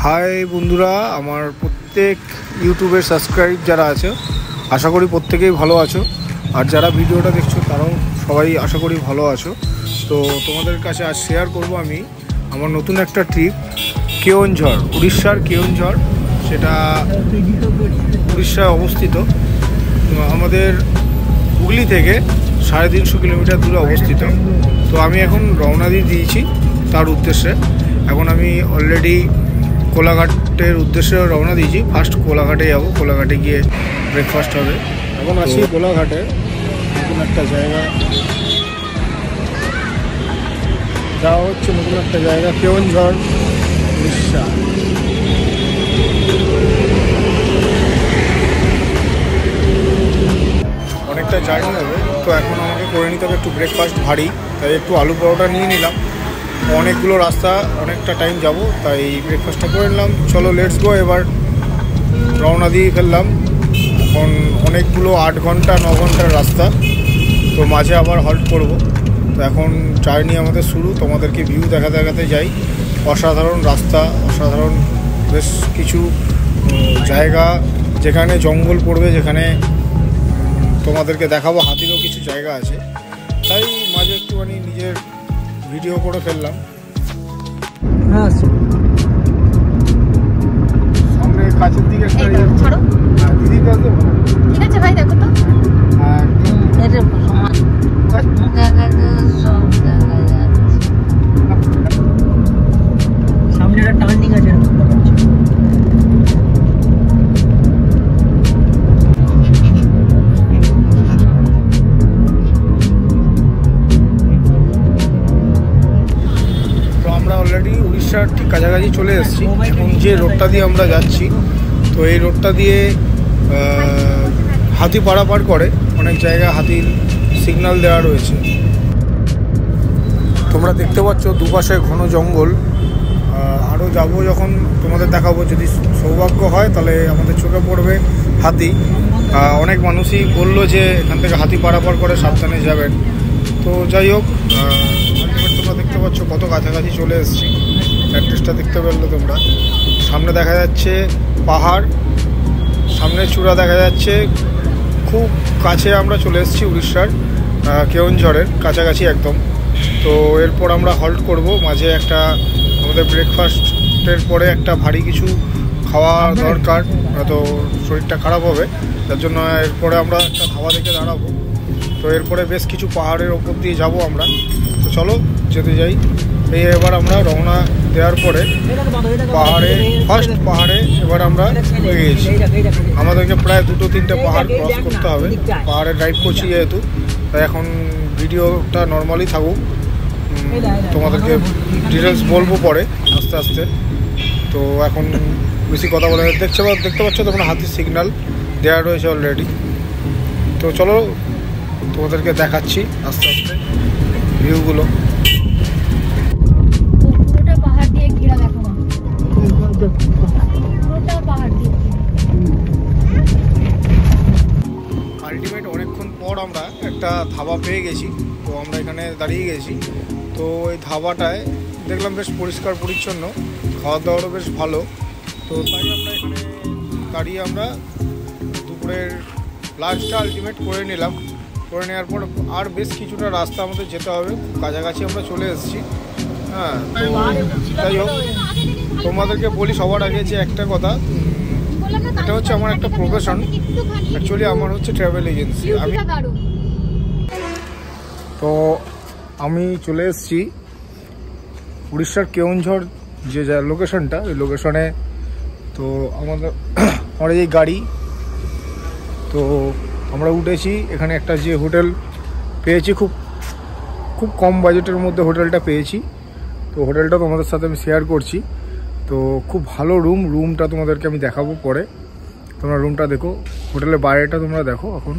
High বন্ধুরা, আমার প্রত্যেক ইউটিউবের সাবস্ক্রাইব যারা আছে আশা করি প্রত্যেকেই ভালো আছো। আর যারা ভিডিওটা দেখছো তারাও সবাই আশা করি ভালো আছো। তো তোমাদের কাছে আজ শেয়ার করব আমি আমার নতুন একটা ট্রিপ কেওনঝড়, উড়িষ্যার কেওনঝড়। সেটা উড়িষ্যায় অবস্থিত, আমাদের হুগলি থেকে 350 কিলোমিটার দূরে অবস্থিত। তো আমি এখন রওনা দিয়েছি তার উদ্দেশ্যে। এখন আমি অলরেডি কোলাঘাটের উদ্দেশ্যে রওনা দিয়েছি। ফার্স্ট কোলাঘাটে যাব, কোলাঘাটে গিয়ে ব্রেকফাস্ট হবে। এখন আছি কোলাঘাটে, নতুন একটা জায়গা যাওয়া হচ্ছে, নতুন একটা জায়গা কেওনঝড় উড়িষ্যা। অনেকটা জার্নি হবে, তো এখন আমাকে করে নিতে হবে একটু ব্রেকফাস্ট ভারী, তাই একটু আলু পরোটা নিয়ে নিলাম। অনেকগুলো রাস্তা, অনেকটা টাইম যাব, তাই ব্রেকফাস্টটা করে নিলাম। চলো লেটস গো, এবার রওনা দিয়ে ফেললাম। এখন অনেকগুলো 8 ঘন্টা 9 ঘন্টার রাস্তা, তো মাঝে আবার হল্ট করব। তো এখন জার্নি আমাদের শুরু, তোমাদেরকে ভিউ দেখাতে যাই। অসাধারণ রাস্তা, অসাধারণ বেশ কিছু জায়গা যেখানে জঙ্গল পড়বে, যেখানে তোমাদেরকে দেখাবো। হাতিরও কিছু জায়গা আছে, তাই মাঝে একটুখানি নিজের ভিডিও করে ফেললাম। সামনে কাছের দিকে একটা দিদির কাছে ঠিক আছে ভাই, দেখো তো সামনে একটা টার্নিং আছে। উড়িষ্যার ঠিক কাছাকাছি চলে এসেছি। এখন যে রোডটা দিয়ে আমরা যাচ্ছি, তো এই রোডটা দিয়ে হাতি পারাপার করে, অনেক জায়গায় হাতির সিগন্যাল দেওয়া রয়েছে। তোমরা দেখতে পাচ্ছ দুপাশে ঘন জঙ্গল। আরও যাবো যখন তোমাদের দেখাবো, যদি সৌভাগ্য হয় তাহলে আমাদের চোখে পড়বে হাতি। অনেক মানুষই বললো যে এখান থেকে হাতি পারাপার করে, সাবধানে যাবেন। তো যাই হোক, তোমরা দেখতে পাচ্ছ কত কাছাকাছি চলে এসেছি। অ্যাড্রেসটা দেখতে পেলে তোমরা। সামনে দেখা যাচ্ছে পাহাড়, সামনে চূড়া দেখা যাচ্ছে। খুব কাছে আমরা চলে এসেছি উড়িষ্যার কেওনঝড়ের কাছাকাছি একদম। তো এরপর আমরা হল্ট করব মাঝে। একটা আমাদের ব্রেকফাস্টের পরে একটা ভারী কিছু খাওয়া দরকার, তো শরীরটা খারাপ হবে। তার জন্য এরপরে আমরা একটা ধাবা দেখে দাঁড়াবো। তো এরপরে বেশ কিছু পাহাড়ের ওপর দিয়ে যাব আমরা। তো চলো যেতে যাই। এবার আমরা রওনা দেওয়ার পরে ফার্স্ট পাহাড়ে এবার আমরা হয়ে গেছি। আমাদেরকে প্রায় 2-3টে পাহাড় ক্রস করতে হবে। পাহাড়ে ড্রাইভ করছি যেহেতু, তাই এখন ভিডিওটা নর্মালি থাকুক, তোমাদেরকে ডিটেলস বলবো পরে আস্তে আস্তে। তো এখন বেশি কথা বলে দেখতে পাচ্ছ তোমরা হাতির সিগন্যাল দেওয়া রয়েছে অলরেডি। তো চলো তোমাদেরকে দেখাচ্ছি আস্তে আস্তে ভিউগুলো। আলটিমেট অনেকক্ষণ পর আমরা একটা ধাবা পেয়ে গেছি। তো আমরা এখানে দাঁড়িয়ে গেছি। তো এই ধাবাটায় দেখলাম বেশ পরিষ্কার পরিচ্ছন্ন, খাওয়া দাওয়ারও বেশ ভালো। তো তাই আমরা এখানে দাঁড়িয়ে আমরা দুপুরের লাঞ্চটা আলটিমেট করে নিলাম। করে নেওয়ার পর আর বেশ কিছুটা রাস্তা আমাদের যেতে হবে, খুব কাছাকাছি আমরা চলে এসেছি। হ্যাঁ, তো যাই হোক, তোমাদেরকে বলি সবার আগে যে একটা কথা, এটা হচ্ছে আমার একটা প্রফেশন। অ্যাকচুয়ালি আমার হচ্ছে ট্রাভেল এজেন্সি। আমি চলে এসেছি উড়িষ্যার কেওনঝড় যে লোকেশনটা, ওই লোকেশনে। তো আমার এই গাড়ি, তো আমরা উঠেছি। এখানে একটা যে হোটেল পেয়েছি, খুব কম বাজেটের মধ্যে হোটেলটা পেয়েছি। তো হোটেলটা তোমাদের সাথে আমি শেয়ার করছি। তো খুব ভালো রুমটা তোমাদেরকে আমি দেখাবো পরে। তোমরা রুমটা দেখো, হোটেলের বাইরেটা তোমরা দেখো এখন।